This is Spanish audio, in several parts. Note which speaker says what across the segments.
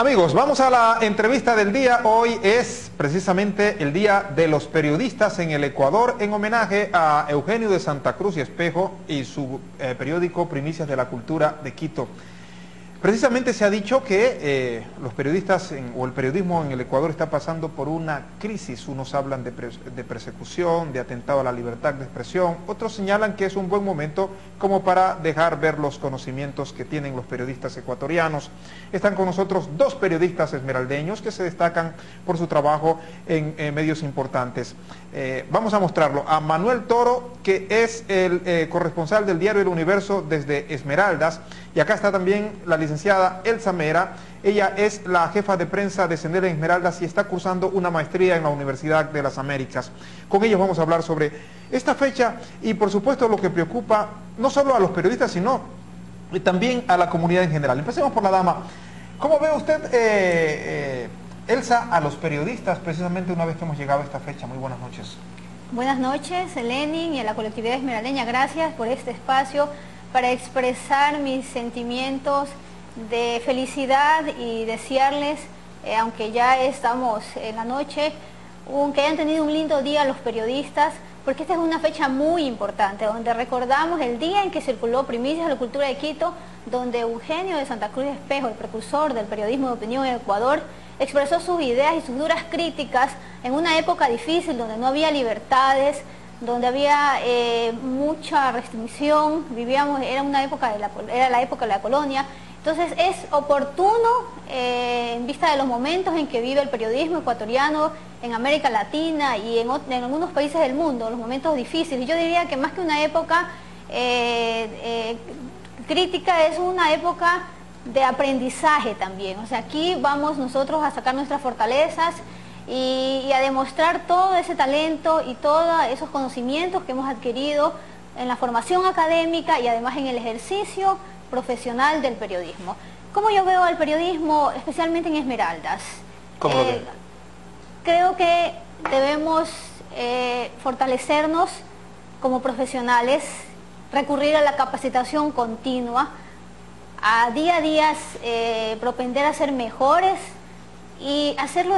Speaker 1: Amigos, vamos a la entrevista del día. Hoy es precisamente el Día de los Periodistas en el Ecuador, en homenaje a Eugenio de Santa Cruz y Espejo y su periódico Primicias de la Cultura de Quito. Precisamente se ha dicho que los periodistas o el periodismo en el Ecuador está pasando por una crisis. Unos hablan de persecución, de atentado a la libertad de expresión, otros señalan que es un buen momento como para dejar ver los conocimientos que tienen los periodistas ecuatorianos. Están con nosotros dos periodistas esmeraldeños que se destacan por su trabajo en medios importantes. Vamos a mostrarlo a Manuel Toro, que es el corresponsal del diario El Universo desde Esmeraldas, y acá está también la licenciada Elsa Mera. Ella es la jefa de prensa de Sendero en Esmeraldas y está cursando una maestría en la Universidad de las Américas. Con ellos vamos a hablar sobre esta fecha y por supuesto lo que preocupa no solo a los periodistas, sino también a la comunidad en general. Empecemos por la dama. ¿Cómo ve usted, Elsa, a los periodistas precisamente una vez que hemos llegado a esta fecha? Muy buenas noches.
Speaker 2: Buenas noches, Lenin, y a la colectividad esmeraldeña. Gracias por este espacio para expresar mis sentimientos de felicidad y desearles, aunque ya estamos en la noche, que hayan tenido un lindo día los periodistas, porque esta es una fecha muy importante, donde recordamos el día en que circuló Primicias de la Cultura de Quito, donde Eugenio de Santa Cruz y Espejo, el precursor del periodismo de opinión en Ecuador, expresó sus ideas y sus duras críticas en una época difícil, donde no había libertades, donde había mucha restricción, era la época de la colonia. Entonces es oportuno, en vista de los momentos en que vive el periodismo ecuatoriano en América Latina y en algunos países del mundo, los momentos difíciles. Yo diría que más que una época crítica, es una época de aprendizaje también. O sea, aquí vamos nosotros a sacar nuestras fortalezas y a demostrar todo ese talento y todos esos conocimientos que hemos adquirido en la formación académica y además en el ejercicio profesional del periodismo. ¿Cómo yo veo al periodismo, especialmente en Esmeraldas?
Speaker 1: ¿Cómo lo ve?
Speaker 2: Creo que debemos fortalecernos como profesionales, recurrir a la capacitación continua, a día propender a ser mejores y hacerlo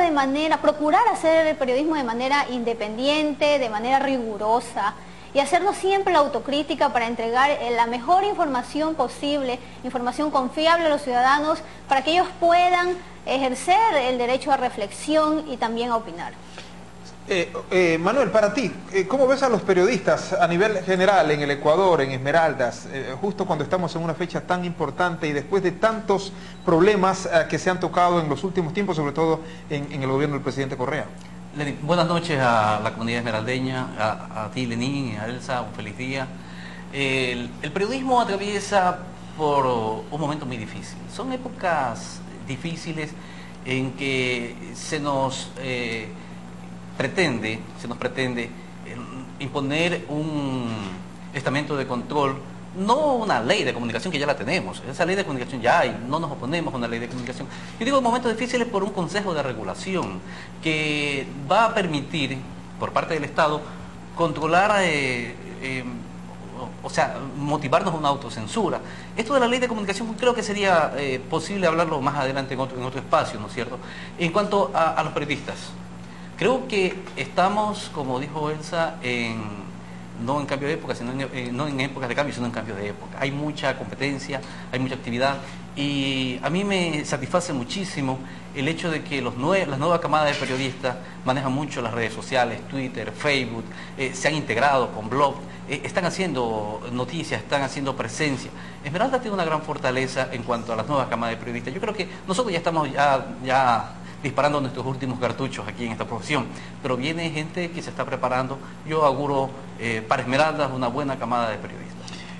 Speaker 2: procurar hacer el periodismo de manera independiente, de manera rigurosa, y hacernos siempre la autocrítica para entregar la mejor información posible, información confiable a los ciudadanos, para que ellos puedan ejercer el derecho a reflexión y también a opinar.
Speaker 1: Manuel, para ti, ¿cómo ves a los periodistas a nivel general en el Ecuador, en Esmeraldas, justo cuando estamos en una fecha tan importante y después de tantos problemas que se han tocado en los últimos tiempos, sobre todo en el gobierno del presidente Correa?
Speaker 3: Lenin, buenas noches a la comunidad esmeraldeña, a ti, Lenin, y a Elsa, un feliz día. El periodismo atraviesa por un momento muy difícil. Son épocas difíciles en que se nos pretende imponer un estamento de control, no una ley de comunicación que ya la tenemos. Esa ley de comunicación ya hay, no nos oponemos a una ley de comunicación. Yo digo momentos difíciles por un consejo de regulación que va a permitir, por parte del Estado, controlar, o sea, motivarnos a una autocensura. Esto de la ley de comunicación creo que sería posible hablarlo más adelante en otro espacio, ¿no es cierto? En cuanto a los periodistas, creo que estamos, como dijo Elsa, no en cambio de época, no en épocas de cambio, sino en cambio de época. Hay mucha competencia, hay mucha actividad y a mí me satisface muchísimo el hecho de que las nuevas camadas de periodistas manejan mucho las redes sociales, Twitter, Facebook, se han integrado con blog, están haciendo noticias, están haciendo presencia. Esmeralda tiene una gran fortaleza en cuanto a las nuevas camadas de periodistas. Yo creo que nosotros ya estamos ya disparando nuestros últimos cartuchos aquí en esta profesión, pero viene gente que se está preparando. Yo auguro para Esmeraldas una buena camada de periodistas.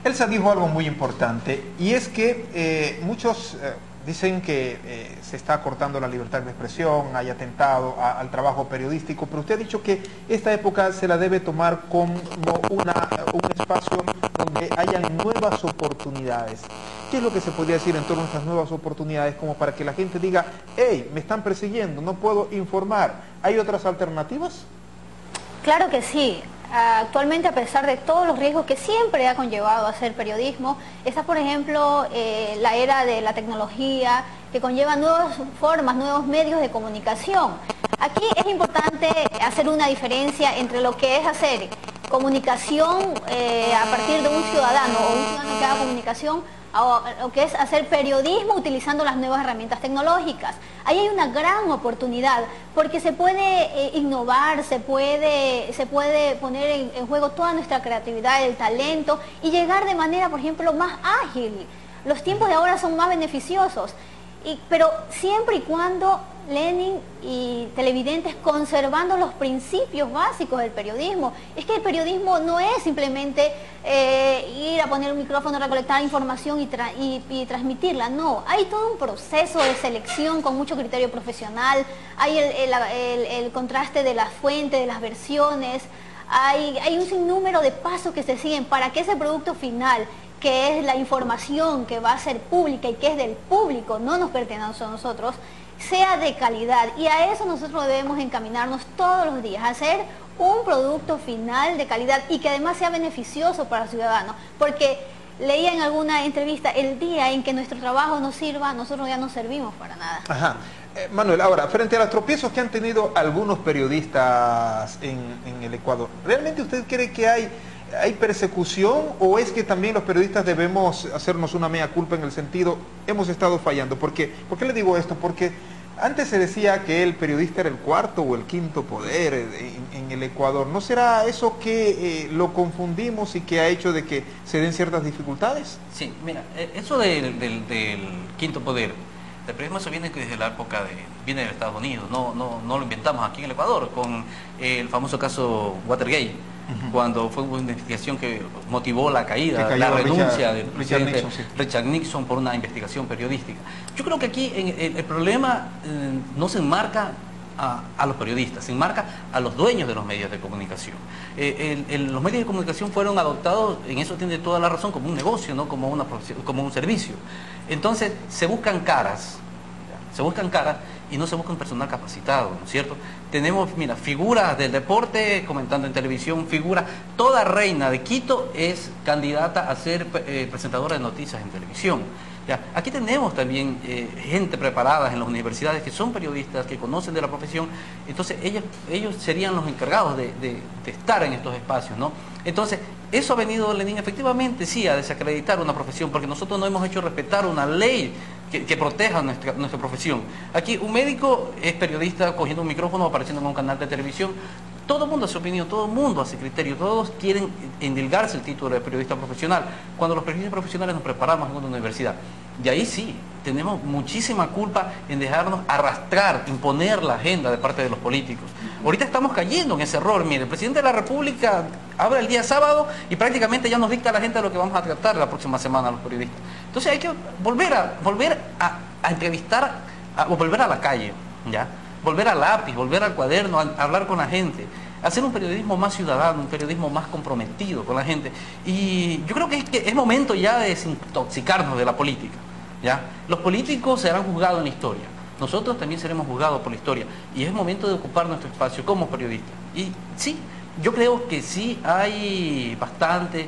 Speaker 1: Elsa dijo algo muy importante y es que muchos dicen que se está cortando la libertad de expresión, hay atentado al trabajo periodístico, pero usted ha dicho que esta época se la debe tomar como un espacio donde hayan nuevas oportunidades. ¿Qué es lo que se podría decir en torno a estas nuevas oportunidades como para que la gente diga, hey, me están persiguiendo, no puedo informar? ¿Hay otras alternativas?
Speaker 2: Claro que sí. Actualmente, a pesar de todos los riesgos que siempre ha conllevado hacer periodismo, está, por ejemplo, la era de la tecnología, que conlleva nuevas formas, nuevos medios de comunicación. Aquí es importante hacer una diferencia entre lo que es hacer comunicación a partir de un ciudadano o un ciudadano que haga comunicación, a lo que es hacer periodismo utilizando las nuevas herramientas tecnológicas. Ahí hay una gran oportunidad porque se puede innovar, se puede poner en juego toda nuestra creatividad, el talento y llegar de manera, por ejemplo, más ágil. Los tiempos de ahora son más beneficiosos, pero siempre y cuando Lenin y televidentes conservando los principios básicos del periodismo. Es que el periodismo no es simplemente ir a poner un micrófono, recolectar información y transmitirla, no. Hay todo un proceso de selección con mucho criterio profesional, hay el contraste de las fuentes, de las versiones, hay un sinnúmero de pasos que se siguen para que ese producto final, que es la información que va a ser pública y que es del público, no nos pertenece a nosotros, sea de calidad. Y a eso nosotros debemos encaminarnos todos los días, a hacer un producto final de calidad y que además sea beneficioso para el ciudadano. Porque leía en alguna entrevista, el día en que nuestro trabajo nos sirva, nosotros ya no servimos para nada.
Speaker 1: Ajá. Manuel, ahora, frente a los tropiezos que han tenido algunos periodistas en el Ecuador, ¿realmente usted cree que hay persecución o es que también los periodistas debemos hacernos una mea culpa en el sentido, hemos estado fallando? ¿Por qué le digo esto? Porque antes se decía que el periodista era el cuarto o el quinto poder en el Ecuador. ¿No será eso que lo confundimos y que ha hecho de que se den ciertas dificultades?
Speaker 3: Sí, mira, eso del quinto poder, el periodismo eso viene desde la época viene de Estados Unidos, no lo inventamos aquí en el Ecuador, con el famoso caso Watergate, cuando fue una investigación que motivó la caída, la renuncia de Richard Nixon por una investigación periodística. Yo creo que aquí el problema no se enmarca a los periodistas, se enmarca a los dueños de los medios de comunicación. Los medios de comunicación fueron adoptados, en eso tiene toda la razón, como un negocio, no como una profesión, como un servicio. Entonces se buscan caras y no se busca un personal capacitado, ¿no es cierto? Tenemos, mira, figuras del deporte comentando en televisión, toda reina de Quito es candidata a ser presentadora de noticias en televisión. Ya, aquí tenemos también gente preparada en las universidades que son periodistas, que conocen de la profesión, entonces ellos serían los encargados de estar en estos espacios, ¿no? Entonces, eso ha venido, Lenin, efectivamente, sí, a desacreditar una profesión, porque nosotros no hemos hecho respetar una ley que proteja nuestra profesión. Aquí un médico es periodista cogiendo un micrófono, apareciendo en un canal de televisión. Todo el mundo hace opinión, todo el mundo hace criterio, todos quieren endilgarse el título de periodista profesional. Cuando los periodistas profesionales nos preparamos en una universidad, y ahí sí, tenemos muchísima culpa en dejarnos arrastrar, imponer la agenda de parte de los políticos. Ahorita estamos cayendo en ese error. Mire, el presidente de la República habla el día sábado y prácticamente ya nos dicta la agenda de lo que vamos a tratar la próxima semana a los periodistas. Entonces hay que volver a entrevistar, o volver a la calle, ¿ya? Volver al lápiz, volver al cuaderno, a hablar con la gente, hacer un periodismo más ciudadano, un periodismo más comprometido con la gente. Y yo creo que es momento ya de desintoxicarnos de la política, ¿ya? Los políticos serán juzgados en la historia, nosotros también seremos juzgados por la historia, y es momento de ocupar nuestro espacio como periodistas. Y sí, yo creo que sí hay bastante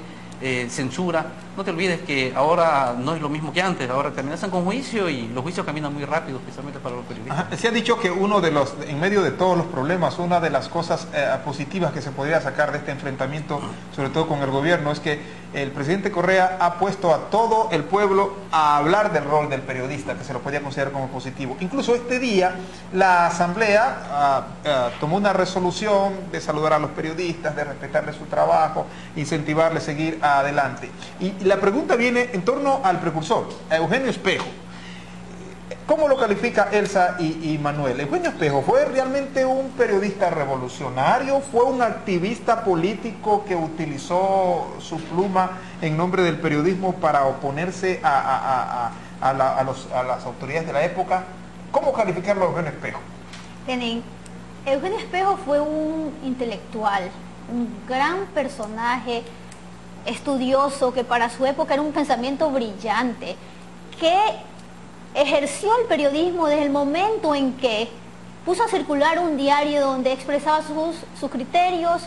Speaker 3: censura. No te olvides que ahora no es lo mismo que antes, ahora terminan con juicio y los juicios caminan muy rápido, especialmente para los periodistas.
Speaker 1: Ajá. Se ha dicho que en medio de todos los problemas, una de las cosas positivas que se podría sacar de este enfrentamiento, sobre todo con el gobierno, es que el presidente Correa ha puesto a todo el pueblo a hablar del rol del periodista, que se lo podía considerar como positivo. Incluso este día la Asamblea tomó una resolución de saludar a los periodistas, de respetarle su trabajo, incentivarle a seguir adelante. Y la pregunta viene en torno al precursor, a Eugenio Espejo. ¿Cómo lo califica Elsa y Manuel? ¿Eugenio Espejo fue realmente un periodista revolucionario? ¿Fue un activista político que utilizó su pluma en nombre del periodismo para oponerse a las autoridades de la época? ¿Cómo calificarlo a Eugenio Espejo?
Speaker 2: Eugenio Espejo fue un intelectual, un gran personaje, estudioso, que para su época era un pensamiento brillante, que ejerció el periodismo desde el momento en que puso a circular un diario donde expresaba sus criterios,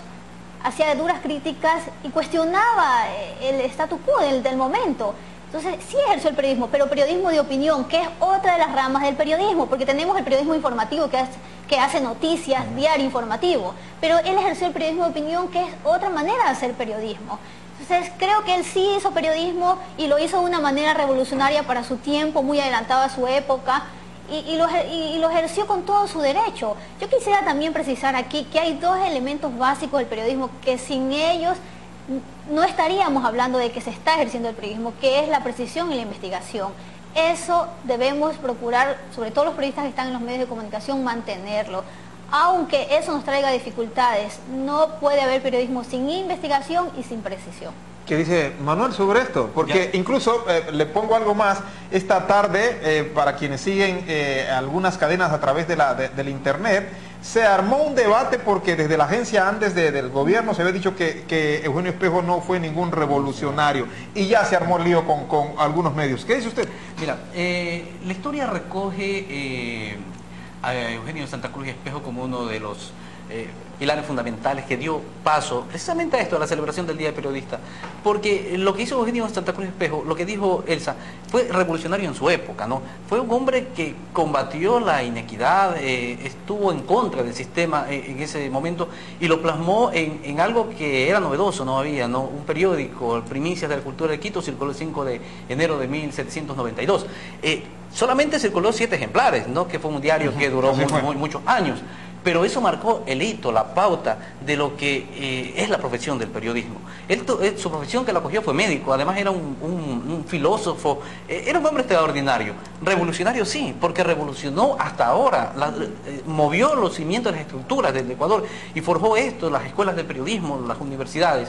Speaker 2: hacía duras críticas y cuestionaba el status quo del momento. Entonces, sí ejerció el periodismo, pero periodismo de opinión, que es otra de las ramas del periodismo, porque tenemos el periodismo informativo, que hace noticias, diario informativo, pero él ejerció el periodismo de opinión, que es otra manera de hacer periodismo. Entonces, creo que él sí hizo periodismo y lo hizo de una manera revolucionaria para su tiempo, muy adelantado a su época, y lo ejerció con todo su derecho. Yo quisiera también precisar aquí que hay dos elementos básicos del periodismo que sin ellos no estaríamos hablando de que se está ejerciendo el periodismo, que es la precisión y la investigación. Eso debemos procurar, sobre todo los periodistas que están en los medios de comunicación, mantenerlo. Aunque eso nos traiga dificultades, no puede haber periodismo sin investigación y sin precisión.
Speaker 1: ¿Qué dice Manuel sobre esto? Porque incluso le pongo algo más. Esta tarde, para quienes siguen algunas cadenas a través del internet, se armó un debate porque desde la agencia Andes del gobierno se había dicho que Eugenio Espejo no fue ningún revolucionario, y ya se armó el lío con algunos medios. ¿Qué dice usted?
Speaker 3: Mira, la historia recoge a Eugenio de Santa Cruz y Espejo como uno de los pilares fundamentales que dio paso precisamente a esto, a la celebración del Día del Periodista, porque lo que hizo Eugenio de Santa Cruz y Espejo, lo que dijo Elsa, fue revolucionario en su época, ¿no? Fue un hombre que combatió la inequidad, estuvo en contra del sistema en ese momento y lo plasmó en algo que era novedoso, no había, ¿no? Un periódico, Primicias de la Cultura de Quito, circuló el 5 de enero de 1792. Solamente circuló 7 ejemplares, ¿no? Que fue un diario que duró muchos años. Pero eso marcó el hito, la pauta de lo que es la profesión del periodismo. Su profesión que la cogió fue médico, además era un filósofo, era un hombre extraordinario. Revolucionario sí, porque revolucionó hasta ahora, movió los cimientos de las estructuras del Ecuador y forjó esto, las escuelas de periodismo, las universidades.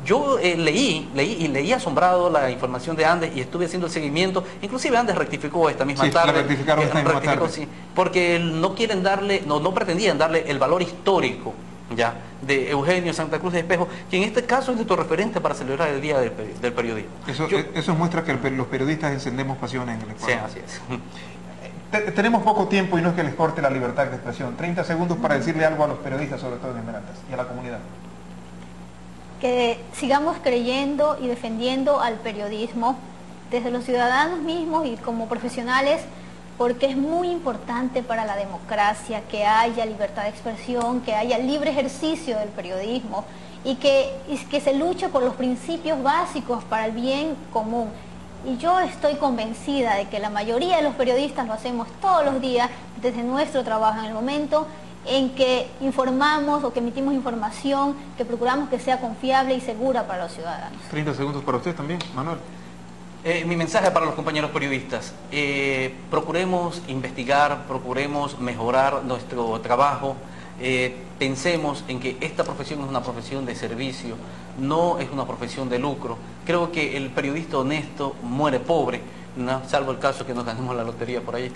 Speaker 3: Yo leí asombrado la información de Andes y estuve haciendo el seguimiento. Inclusive Andes rectificó esta misma tarde.
Speaker 1: La rectificaron esta misma tarde.
Speaker 3: Sí, porque no quieren darle, no pretendían darle el valor histórico ya de Eugenio Santa Cruz de Espejo, que en este caso es nuestro referente para celebrar el Día del Periodismo.
Speaker 1: Eso muestra que los periodistas encendemos pasiones en el Ecuador.
Speaker 3: Sí, así es.
Speaker 1: Tenemos poco tiempo y no es que les corte la libertad de expresión. 30 segundos para decirle algo a los periodistas, sobre todo en Esmeraldas, y a la comunidad.
Speaker 2: Que sigamos creyendo y defendiendo al periodismo desde los ciudadanos mismos y como profesionales, porque es muy importante para la democracia que haya libertad de expresión, que haya libre ejercicio del periodismo y que se luche por los principios básicos para el bien común. Y yo estoy convencida de que la mayoría de los periodistas lo hacemos todos los días desde nuestro trabajo, en el momento en que informamos o que emitimos información, que procuramos que sea confiable y segura para los ciudadanos.
Speaker 1: 30 segundos para usted también, Manuel.
Speaker 3: Mi mensaje para los compañeros periodistas, procuremos investigar, procuremos mejorar nuestro trabajo, pensemos en que esta profesión es una profesión de servicio, no es una profesión de lucro. Creo que el periodista honesto muere pobre, ¿no? Salvo el caso que nos ganemos la lotería por ahí,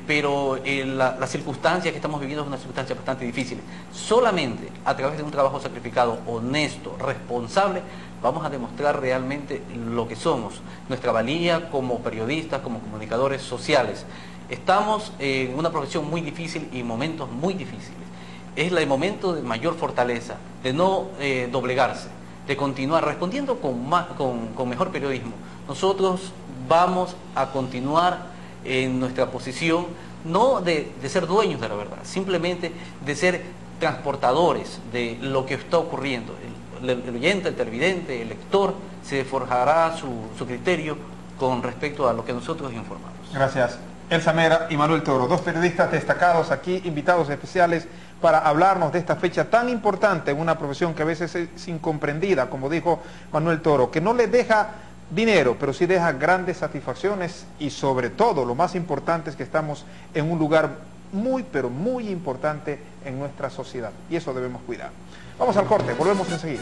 Speaker 3: pero la circunstancia que estamos viviendo es una circunstancia bastante difícil. Solamente a través de un trabajo sacrificado, honesto, responsable, vamos a demostrar realmente lo que somos, nuestra valía como periodistas, como comunicadores sociales. Estamos en una profesión muy difícil y momentos muy difíciles. Es el momento de mayor fortaleza, de no doblegarse, de continuar respondiendo con mejor periodismo. Nosotros vamos a continuar en nuestra posición, no de ser dueños de la verdad, simplemente de ser transportadores de lo que está ocurriendo. El oyente, el televidente, el lector, se forjará su criterio con respecto a lo que nosotros informamos.
Speaker 1: Gracias. Elsa Mera y Manuel Toro, dos periodistas destacados aquí, invitados especiales para hablarnos de esta fecha tan importante en una profesión que a veces es incomprendida, como dijo Manuel Toro, que no le deja dinero, pero sí deja grandes satisfacciones y sobre todo, lo más importante es que estamos en un lugar muy, pero muy importante en nuestra sociedad y eso debemos cuidar. Vamos al corte, volvemos enseguida.